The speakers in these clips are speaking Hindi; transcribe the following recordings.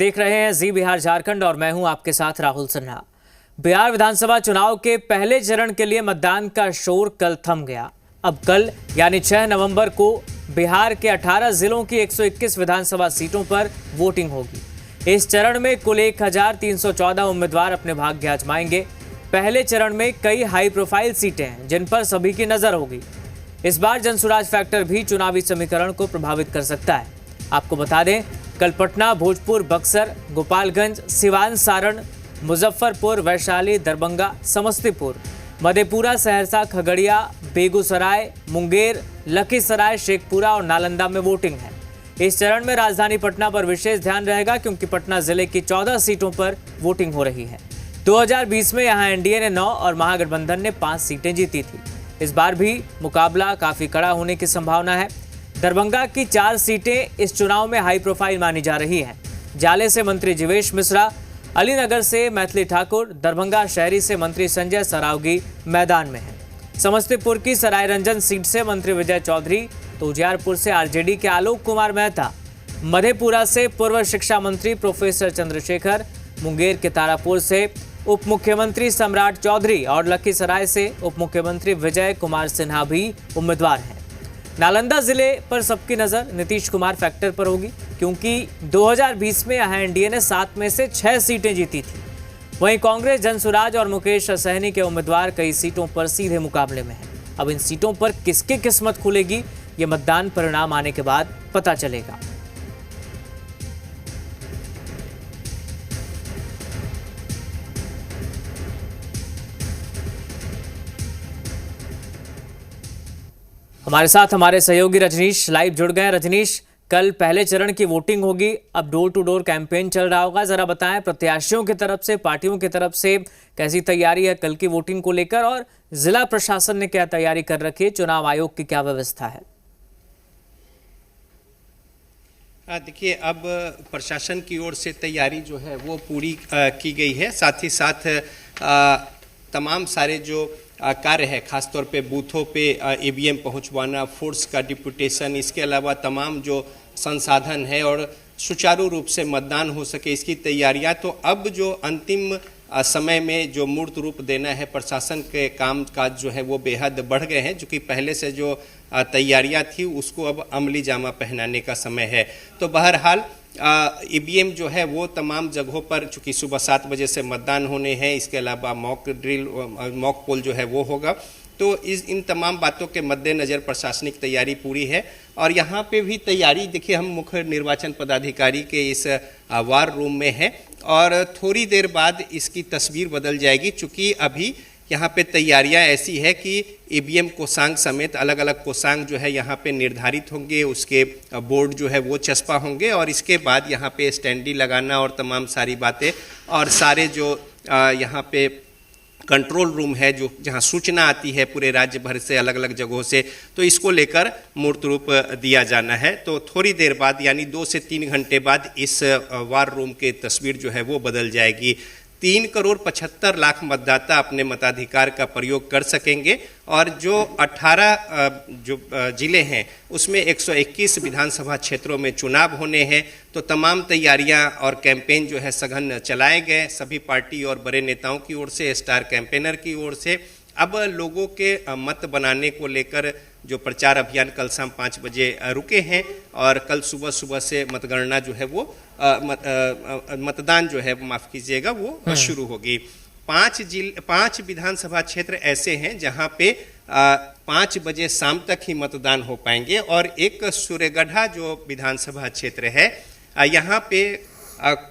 देख रहे हैं जी बिहार झारखंड और मैं हूं आपके साथ राहुल सिन्हा। बिहार विधानसभा चुनाव के पहले चरण के लिए मतदान का शोर कल थम गया। अब कल यानी 6 नवंबर को बिहार के 18 जिलों की 121 विधानसभा सीटों पर वोटिंग होगी। इस चरण में कुल 1314 उम्मीदवार अपने भाग्य आजमाएंगे। पहले चरण में कई हाई प्रोफाइल सीटें हैं जिन पर सभी की नजर होगी। इस बार जनसुराज फैक्टर भी चुनावी समीकरण को प्रभावित कर सकता है। आपको बता दें, कल पटना, भोजपुर, बक्सर, गोपालगंज, सिवान, सारण, मुजफ्फरपुर, वैशाली, दरभंगा, समस्तीपुर, मधेपुरा, सहरसा, खगड़िया, बेगूसराय, मुंगेर, लखीसराय, शेखपुरा और नालंदा में वोटिंग है। इस चरण में राजधानी पटना पर विशेष ध्यान रहेगा क्योंकि पटना जिले की 14 सीटों पर वोटिंग हो रही है। 2020 में यहां एनडीए ने 9 और महागठबंधन ने 5 सीटें जीती थी। इस बार भी मुकाबला काफी कड़ा होने की संभावना है। दरभंगा की 4 सीटें इस चुनाव में हाई प्रोफाइल मानी जा रही हैं। जाले से मंत्री जीवेश मिश्रा, अलीनगर से मैथिली ठाकुर, दरभंगा शहरी से मंत्री संजय सरावगी मैदान में हैं। समस्तीपुर की सरायरंजन सीट से मंत्री विजय चौधरी, तो उजियारपुर से आरजेडी के आलोक कुमार मेहता, मधेपुरा से पूर्व शिक्षा मंत्री प्रोफेसर चंद्रशेखर, मुंगेर के तारापुर से उप मुख्यमंत्री सम्राट चौधरी और लखीसराय से उप मुख्यमंत्री विजय कुमार सिन्हा भी उम्मीदवार हैं। नालंदा जिले पर सबकी नजर नीतीश कुमार फैक्टर पर होगी क्योंकि 2020 में यहां एनडीए ने 7 में से 6 सीटें जीती थी। वहीं कांग्रेस, जनसुराज और मुकेश सहनी के उम्मीदवार कई सीटों पर सीधे मुकाबले में हैं। अब इन सीटों पर किसकी किस्मत खुलेगी, ये मतदान परिणाम आने के बाद पता चलेगा। हमारे साथ हमारे सहयोगी रजनीश लाइव जुड़ गए। रजनीश, कल पहले चरण की वोटिंग होगी, अब डोर टू डोर कैंपेन चल रहा होगा। जरा बताएं, प्रत्याशियों की तरफ से, पार्टियों की तरफ से कैसी तैयारी है कल की वोटिंग को लेकर, और जिला प्रशासन ने क्या तैयारी कर रखी है, चुनाव आयोग की क्या व्यवस्था है? देखिए, अब प्रशासन की ओर से तैयारी जो है वो पूरी की गई है। साथ ही साथ तमाम सारे जो कार्य है, खासतौर पे बूथों पे ईवीएम पहुंचवाना, फोर्स का डिप्यूटेशन, इसके अलावा तमाम जो संसाधन है और सुचारू रूप से मतदान हो सके, इसकी तैयारियां तो अब जो अंतिम समय में जो मूर्त रूप देना है प्रशासन के काम काज जो है वो बेहद बढ़ गए हैं। जो कि पहले से जो तैयारियां थी उसको अब अमली जामा पहनाने का समय है। तो बहरहाल ईवीएम जो है वो तमाम जगहों पर, चूँकि सुबह 7 बजे से मतदान होने हैं, इसके अलावा मॉक पोल जो है वो होगा। तो इन तमाम बातों के मद्देनज़र प्रशासनिक तैयारी पूरी है। और यहाँ पे भी तैयारी देखिए, हम मुख्य निर्वाचन पदाधिकारी के इस वार रूम में है और थोड़ी देर बाद इसकी तस्वीर बदल जाएगी। चूँकि अभी यहाँ पे तैयारियाँ ऐसी है कि ईवीएम कोषांग समेत अलग अलग कोषांग जो है यहाँ पे निर्धारित होंगे, उसके बोर्ड जो है वो चस्पा होंगे और इसके बाद यहाँ पे स्टैंडी लगाना और तमाम सारी बातें, और सारे जो यहाँ पे कंट्रोल रूम है जो जहाँ सूचना आती है पूरे राज्य भर से अलग अलग जगहों से, तो इसको लेकर मूर्त रूप दिया जाना है। तो थोड़ी देर बाद यानी 2 से 3 घंटे बाद इस वार रूम की तस्वीर जो है वो बदल जाएगी। 3,75,00,000 मतदाता अपने मताधिकार का प्रयोग कर सकेंगे और जो 18 जो जिले हैं उसमें 121 विधानसभा क्षेत्रों में चुनाव होने हैं। तो तमाम तैयारियां और कैंपेन जो है सघन चलाए गए सभी पार्टी और बड़े नेताओं की ओर से, स्टार कैंपेनर की ओर से। अब लोगों के मत बनाने को लेकर जो प्रचार अभियान कल शाम 5 बजे रुके हैं और कल सुबह से मतगणना जो है वो मतदान जो है माफ कीजिएगा वो शुरू होगी। 5 विधानसभा क्षेत्र ऐसे हैं जहां पे 5 बजे शाम तक ही मतदान हो पाएंगे और एक सूर्यगढ़ा जो विधानसभा क्षेत्र है यहाँ पे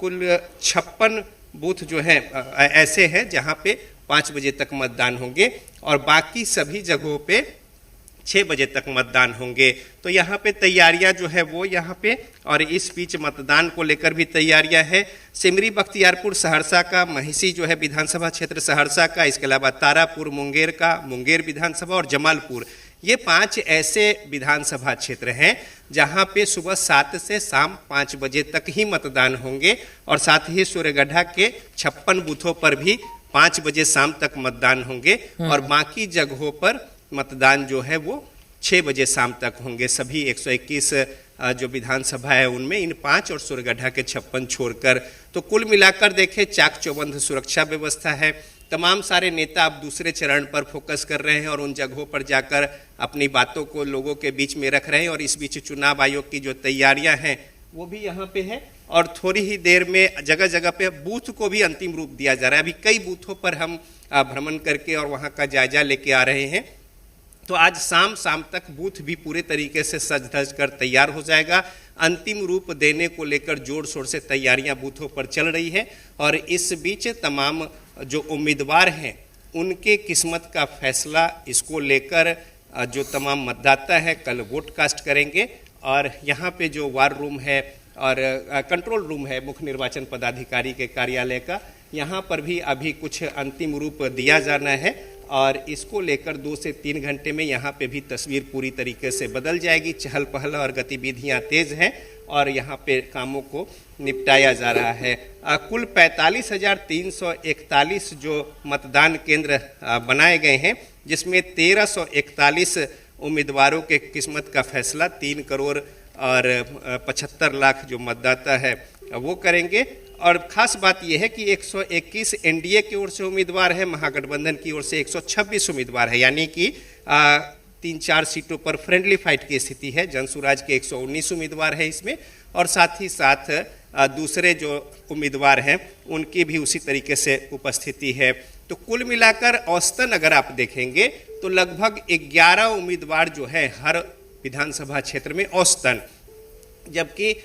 कुल 56 बूथ जो है ऐसे हैं जहां पे 5 बजे तक मतदान होंगे और बाकी सभी जगहों पे 6 बजे तक मतदान होंगे। तो यहाँ पे तैयारियां जो है वो यहाँ पे, और इस बीच मतदान को लेकर भी तैयारियां है। सिमरी, बख्तियारपुर, सहरसा का, महिषी जो है विधानसभा क्षेत्र सहरसा का, इसके अलावा तारापुर मुंगेर का, मुंगेर विधानसभा और जमालपुर, ये 5 ऐसे विधानसभा क्षेत्र हैं जहाँ पे सुबह 7 से शाम 5 बजे तक ही मतदान होंगे और साथ ही सूर्यगढ़ा के 56 बूथों पर भी 5 बजे शाम तक मतदान होंगे और बाकी जगहों पर मतदान जो है वो 6 बजे शाम तक होंगे। सभी 121 जो विधानसभा है उनमें इन 5 और सूर्यगढ़ा के 56 छोड़कर, तो कुल मिलाकर देखें चाक चौबंद सुरक्षा व्यवस्था है। तमाम सारे नेता अब दूसरे चरण पर फोकस कर रहे हैं और उन जगहों पर जाकर अपनी बातों को लोगों के बीच में रख रहे हैं। और इस बीच चुनाव आयोग की जो तैयारियां हैं वो भी यहाँ पे है और थोड़ी ही देर में जगह जगह पे बूथ को भी अंतिम रूप दिया जा रहा है। अभी कई बूथों पर हम भ्रमण करके और वहाँ का जायजा लेके आ रहे हैं। तो आज शाम तक बूथ भी पूरे तरीके से सज धज कर तैयार हो जाएगा। अंतिम रूप देने को लेकर जोर शोर से तैयारियां बूथों पर चल रही है और इस बीच तमाम जो उम्मीदवार हैं उनके किस्मत का फैसला इसको लेकर जो तमाम मतदाता है कल वोट कास्ट करेंगे। और यहाँ पे जो वार रूम है और कंट्रोल रूम है मुख्य निर्वाचन पदाधिकारी के कार्यालय का, यहाँ पर भी अभी कुछ अंतिम रूप दिया जाना है और इसको लेकर 2 से 3 घंटे में यहाँ पे भी तस्वीर पूरी तरीके से बदल जाएगी। चहल पहल और गतिविधियाँ तेज हैं और यहाँ पे कामों को निपटाया जा रहा है। कुल 45,341 जो मतदान केंद्र बनाए गए हैं, जिसमें 1,341 उम्मीदवारों के किस्मत का फैसला 3 करोड़ और 75 लाख जो मतदाता है वो करेंगे। और खास बात यह है कि 121 एनडीए की ओर से उम्मीदवार है, महागठबंधन की ओर से 126 उम्मीदवार है, यानी कि 3-4 सीटों पर फ्रेंडली फाइट की स्थिति है। जनसुराज के 119 उम्मीदवार है इसमें और साथ ही साथ दूसरे जो उम्मीदवार हैं उनकी भी उसी तरीके से उपस्थिति है। तो कुल मिलाकर औसतन अगर आप देखेंगे तो लगभग 11 उम्मीदवार जो है हर विधानसभा क्षेत्र में औसतन, जबकि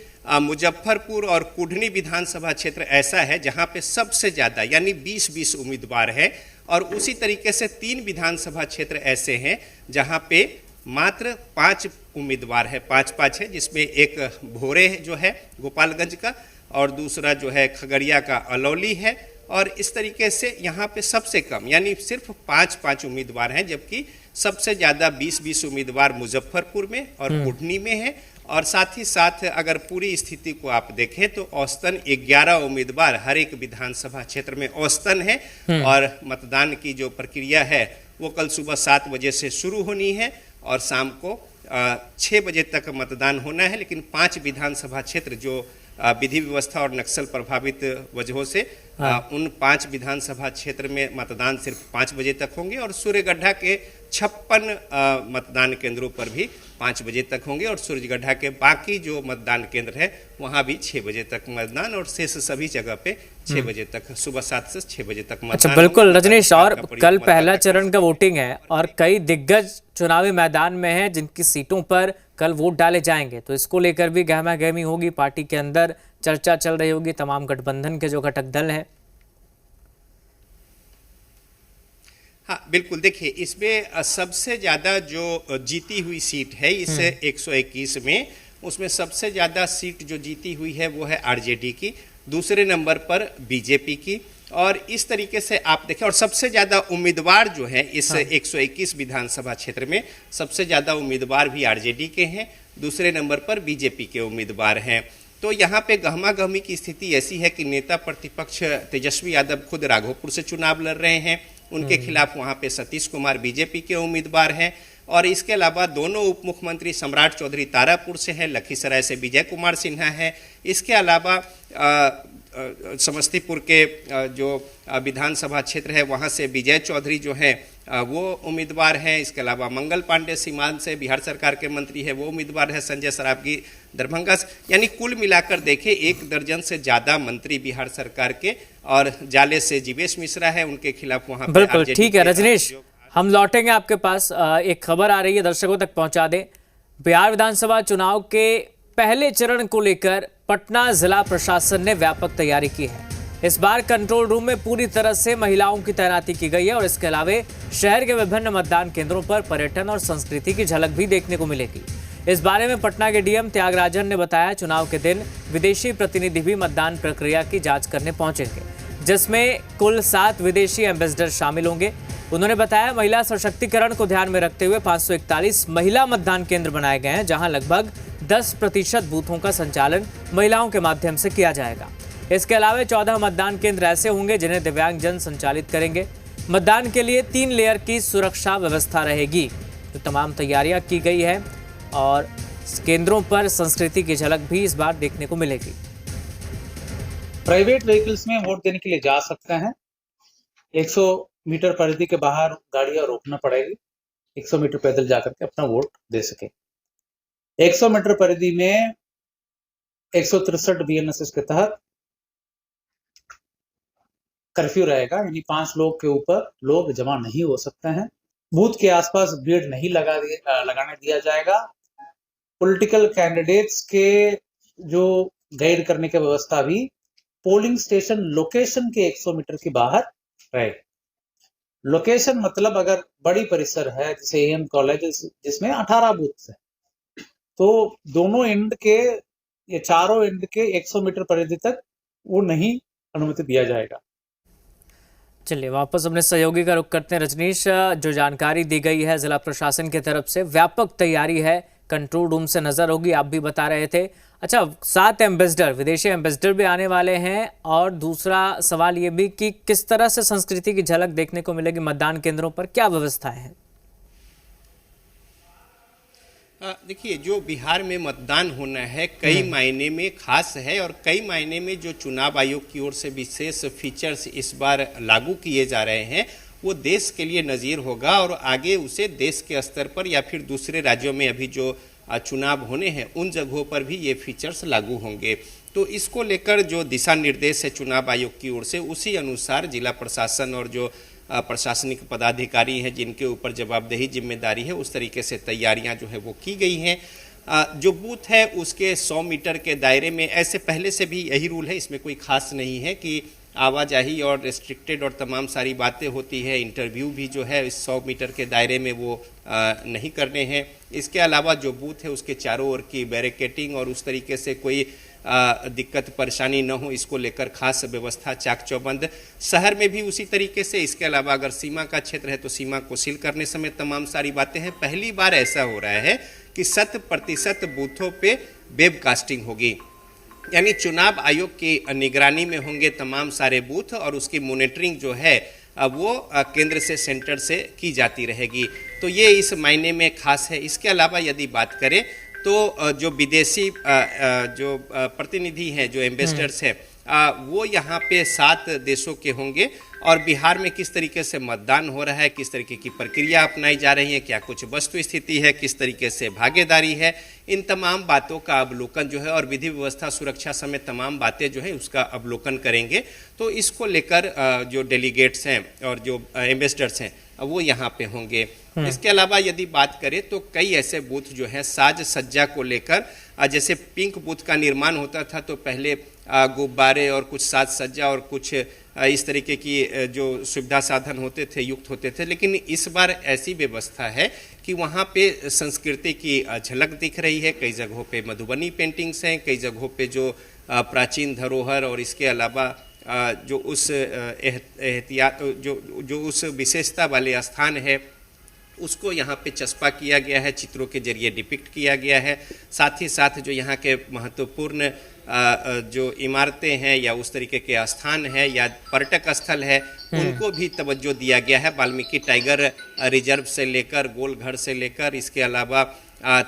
मुजफ्फरपुर और कुढ़नी विधानसभा क्षेत्र ऐसा है जहां पे सबसे ज़्यादा यानी 20-20 उम्मीदवार है और उसी तरीके से 3 विधानसभा क्षेत्र ऐसे हैं जहां पे मात्र 5 उम्मीदवार है, 5-5 है, जिसमें एक भोरे जो है गोपालगंज का और दूसरा जो है खगड़िया का अलौली है। और इस तरीके से यहाँ पे सबसे कम यानी सिर्फ 5-5 उम्मीदवार हैं, जबकि सबसे ज़्यादा 20-20 उम्मीदवार मुजफ्फरपुर में और कुढ़नी में है। और साथ ही साथ अगर पूरी स्थिति को आप देखें तो औसतन 11 उम्मीदवार हर एक विधानसभा क्षेत्र में औसतन है। और मतदान की जो प्रक्रिया है वो कल सुबह 7 बजे से शुरू होनी है और शाम को 6 बजे तक मतदान होना है। लेकिन 5 विधानसभा क्षेत्र जो विधि व्यवस्था और नक्सल प्रभावित वजहों से उन 5 विधानसभा क्षेत्र में मतदान सिर्फ 5 बजे तक होंगे और सूर्यगढ़ा के 56 मतदान केंद्रों पर भी 5 बजे तक होंगे और सूर्यगढ़ा के बाकी जो मतदान केंद्र है वहां भी 6 बजे तक मतदान और शेष सभी जगह पे 6 बजे तक, सुबह 7 से 6 बजे तक मतदान। अच्छा, बिल्कुल रजनीश, और कल पहला चरण का वोटिंग है और कई दिग्गज चुनावी मैदान में हैं जिनकी सीटों पर कल वोट डाले जाएंगे, तो इसको लेकर भी गहमा गहमी होगी, पार्टी के अंदर चर्चा चल रही होगी तमाम गठबंधन के जो घटक दल हैं। हाँ बिल्कुल, देखिए इसमें सबसे ज़्यादा जो जीती हुई सीट है इस 121 में, उसमें सबसे ज़्यादा सीट जो जीती हुई है वो है आरजेडी की, दूसरे नंबर पर बीजेपी की। और इस तरीके से आप देखें और सबसे ज़्यादा उम्मीदवार जो है इस 121 विधानसभा क्षेत्र में सबसे ज़्यादा उम्मीदवार भी आरजेडी के हैं, दूसरे नंबर पर बीजेपी के उम्मीदवार हैं। तो यहाँ पे गहमा गहमी की स्थिति ऐसी है कि नेता प्रतिपक्ष तेजस्वी यादव खुद राघोपुर से चुनाव लड़ रहे हैं, उनके खिलाफ वहाँ पे सतीश कुमार बीजेपी के उम्मीदवार हैं। और इसके अलावा दोनों उप मुख्यमंत्री सम्राट चौधरी तारापुर से हैं, लखीसराय से विजय कुमार सिन्हा है। इसके अलावा समस्तीपुर के जो विधानसभा क्षेत्र है वहाँ से विजय चौधरी जो हैं वो उम्मीदवार हैं। इसके अलावा मंगल पांडे सीमांत से बिहार सरकार के मंत्री है वो उम्मीदवार है, संजय सरावगी दरभंगा से, यानी कुल मिलाकर देखें 1 दर्जन से ज़्यादा मंत्री बिहार सरकार के। और जाले से जीवेश मिश्रा है, उनके खिलाफ वहाँ बिल्कुल ठीक है रजनीश, हम लौटेंगे आपके पास। एक खबर आ रही है, दर्शकों तक पहुंचा दें। बिहार विधानसभा चुनाव के पहले चरण को लेकर पटना जिला प्रशासन ने व्यापक तैयारी की है। इस बार कंट्रोल रूम में पूरी तरह से महिलाओं की तैनाती की गई है और इसके अलावा शहर के विभिन्न मतदान केंद्रों पर पर्यटन और संस्कृति की झलक भी देखने को मिलेगी। इस बारे में पटना के डीएम त्यागराजन ने बताया, चुनाव के दिन विदेशी प्रतिनिधि भी मतदान प्रक्रिया की जांच करने पहुंचेंगे, जिसमें कुल 7 विदेशी एम्बेसडर शामिल होंगे। उन्होंने बताया, महिला सशक्तिकरण को ध्यान में रखते हुए 541 महिला मतदान केंद्र बनाए गए हैं, जहां लगभग 10% बूथों का संचालन महिलाओं के माध्यम से किया जाएगा। इसके अलावा 14 मतदान केंद्र ऐसे होंगे जिन्हें दिव्यांगजन संचालित करेंगे। मतदान के लिए 3 लेयर की सुरक्षा व्यवस्था रहेगी। तो तमाम तैयारियां की गई है और केंद्रों पर संस्कृति की झलक भी इस बार देखने को मिलेगी। प्राइवेट व्हीकल्स में वोट देने के लिए जा सकते हैं। 100 मीटर परिधि के बाहर गाड़ियां रोकना पड़ेगी। 100 मीटर पैदल जाकर के अपना वोट दे सके। 100 मीटर परिधि में 163 बीएनएसएस के तहत कर्फ्यू रहेगा, यानी 5 लोग के ऊपर लोग जमा नहीं हो सकते हैं। बूथ के आसपास भीड़ नहीं लगाने दिया जाएगा। पॉलिटिकल कैंडिडेट्स के जो गाइड करने की व्यवस्था भी पोलिंग स्टेशन लोकेशन के 100 मीटर के बाहर रहेगी। लोकेशन मतलब अगर बड़ी परिसर है जैसे एएम कॉलेज जिसमें 18 बूथ है, तो दोनों एंड के या चारों एंड के 100 मीटर परिधि तक वो नहीं अनुमति दिया जाएगा। चलिए वापस अपने सहयोगी का रुख करते हैं। रजनीश, जो जानकारी दी गई है जिला प्रशासन की तरफ से, व्यापक तैयारी है, कंट्रोल रूम से नजर होगी, आप भी बता रहे थे। अच्छा, 7 एम्बेसडर, विदेशी एम्बेसडर भी आने वाले हैं, और दूसरा सवाल ये भी कि किस तरह से संस्कृति की झलक देखने को मिलेगी मतदान केंद्रों पर, क्या व्यवस्थाएं हैं? देखिए, जो बिहार में मतदान होना है कई मायने में खास है, और कई मायने में जो चुनाव आयोग की ओर से विशेष फीचर्स इस बार लागू किए जा रहे हैं वो देश के लिए नज़ीर होगा, और आगे उसे देश के स्तर पर या फिर दूसरे राज्यों में अभी जो चुनाव होने हैं उन जगहों पर भी ये फीचर्स लागू होंगे। तो इसको लेकर जो दिशा निर्देश है चुनाव आयोग की ओर से, उसी अनुसार जिला प्रशासन और जो प्रशासनिक पदाधिकारी हैं जिनके ऊपर जवाबदेही जिम्मेदारी है, उस तरीके से तैयारियां जो है वो की गई हैं। जो बूथ है उसके 100 मीटर के दायरे में, ऐसे पहले से भी यही रूल है, इसमें कोई खास नहीं है कि आवाजाही और रेस्ट्रिक्टेड और तमाम सारी बातें होती है। इंटरव्यू भी जो है इस 100 मीटर के दायरे में वो नहीं करने हैं। इसके अलावा जो बूथ है उसके चारों ओर की बैरिकेटिंग और उस तरीके से कोई दिक्कत परेशानी न हो, इसको लेकर खास व्यवस्था चाक चौबंद। शहर में भी उसी तरीके से। इसके अलावा अगर सीमा का क्षेत्र है तो सीमा को सील करने समेत तमाम सारी बातें हैं। पहली बार ऐसा हो रहा है कि 100% बूथों पे वेबकास्टिंग होगी, यानी चुनाव आयोग की निगरानी में होंगे तमाम सारे बूथ, और उसकी मॉनिटरिंग जो है वो केंद्र से, सेंटर से की जाती रहेगी। तो ये इस मायने में खास है। इसके अलावा यदि बात करें तो जो विदेशी जो प्रतिनिधि हैं, जो एम्बेसडर्स हैं, वो यहाँ पे 7 देशों के होंगे, और बिहार में किस तरीके से मतदान हो रहा है, किस तरीके की प्रक्रिया अपनाई जा रही है, क्या कुछ वस्तु स्थिति है, किस तरीके से भागीदारी है, इन तमाम बातों का अवलोकन जो है, और विधि व्यवस्था सुरक्षा समेत तमाम बातें जो है उसका अवलोकन करेंगे। तो इसको लेकर जो डेलीगेट्स हैं और जो एम्बेसडर्स हैं वो यहाँ पे होंगे। इसके अलावा यदि बात करें तो कई ऐसे बूथ जो हैं साज सज्जा को लेकर, जैसे पिंक बूथ का निर्माण होता था तो पहले गुब्बारे और कुछ साज सज्जा और कुछ इस तरीके की जो सुविधा साधन होते थे, युक्त होते थे, लेकिन इस बार ऐसी व्यवस्था है कि वहाँ पे संस्कृति की झलक दिख रही है। कई जगहों पे मधुबनी पेंटिंग्स हैं, कई जगहों पे जो प्राचीन धरोहर और इसके अलावा जो उस एहतियात जो उस विशेषता वाले स्थान है उसको यहाँ पे चस्पा किया गया है, चित्रों के जरिए डिपिक्ट किया गया है। साथ ही साथ जो यहाँ के महत्वपूर्ण जो इमारतें हैं या उस तरीके के स्थान है या पर्यटक स्थल है उनको भी तवज्जो दिया गया है। वाल्मीकि टाइगर रिजर्व से लेकर गोलघर से लेकर, इसके अलावा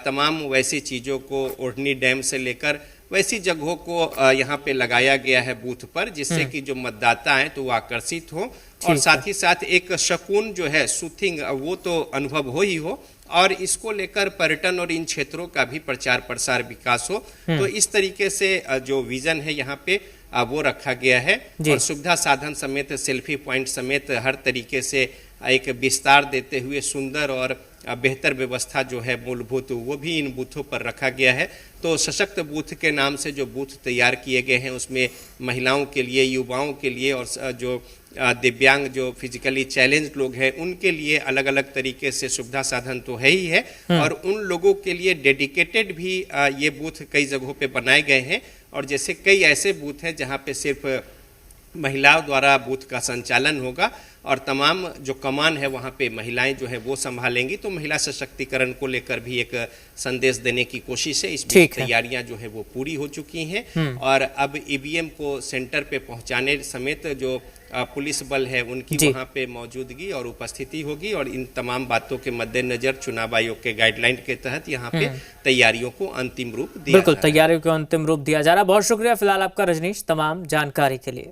तमाम वैसी चीज़ों को, ओढ़नी डैम से लेकर वैसी जगहों को यहाँ पे लगाया गया है बूथ पर, जिससे कि जो मतदाता हैं तो वो आकर्षित हो, और साथ ही साथ एक शकून जो है, सूथिंग, वो तो अनुभव हो ही हो, और इसको लेकर पर्यटन और इन क्षेत्रों का भी प्रचार प्रसार विकास हो। तो इस तरीके से जो विजन है यहाँ पे वो रखा गया है, और सुविधा साधन समेत, सेल्फी पॉइंट समेत हर तरीके से एक विस्तार देते हुए सुंदर और बेहतर व्यवस्था जो है मूलभूत, वो भी इन बूथों पर रखा गया है। तो सशक्त बूथ के नाम से जो बूथ तैयार किए गए हैं उसमें महिलाओं के लिए, युवाओं के लिए, और जो दिव्यांग, जो फिजिकली चैलेंज लोग हैं उनके लिए अलग अलग तरीके से सुविधा साधन तो है ही है, और उन लोगों के लिए डेडिकेटेड भी ये बूथ कई जगहों पे बनाए गए हैं। और जैसे कई ऐसे बूथ हैं जहाँ पे सिर्फ महिलाओं द्वारा बूथ का संचालन होगा और तमाम जो कमान है वहाँ पे महिलाएं जो है वो संभालेंगी। तो महिला सशक्तिकरण को लेकर भी एक संदेश देने की कोशिश है। इस बीच तैयारियां जो है वो पूरी हो चुकी हैं और अब ईवीएम को सेंटर पे पहुंचाने समेत जो पुलिस बल है उनकी वहाँ पे मौजूदगी और उपस्थिति होगी और इन तमाम बातों के मद्देनजर चुनाव आयोग के गाइडलाइन के तहत यहाँ पे तैयारियों को अंतिम रूप दिया बिल्कुल, तैयारियों को अंतिम रूप दिया जा रहा है। बहुत शुक्रिया फिलहाल आपका रजनीश, तमाम जानकारी के लिए।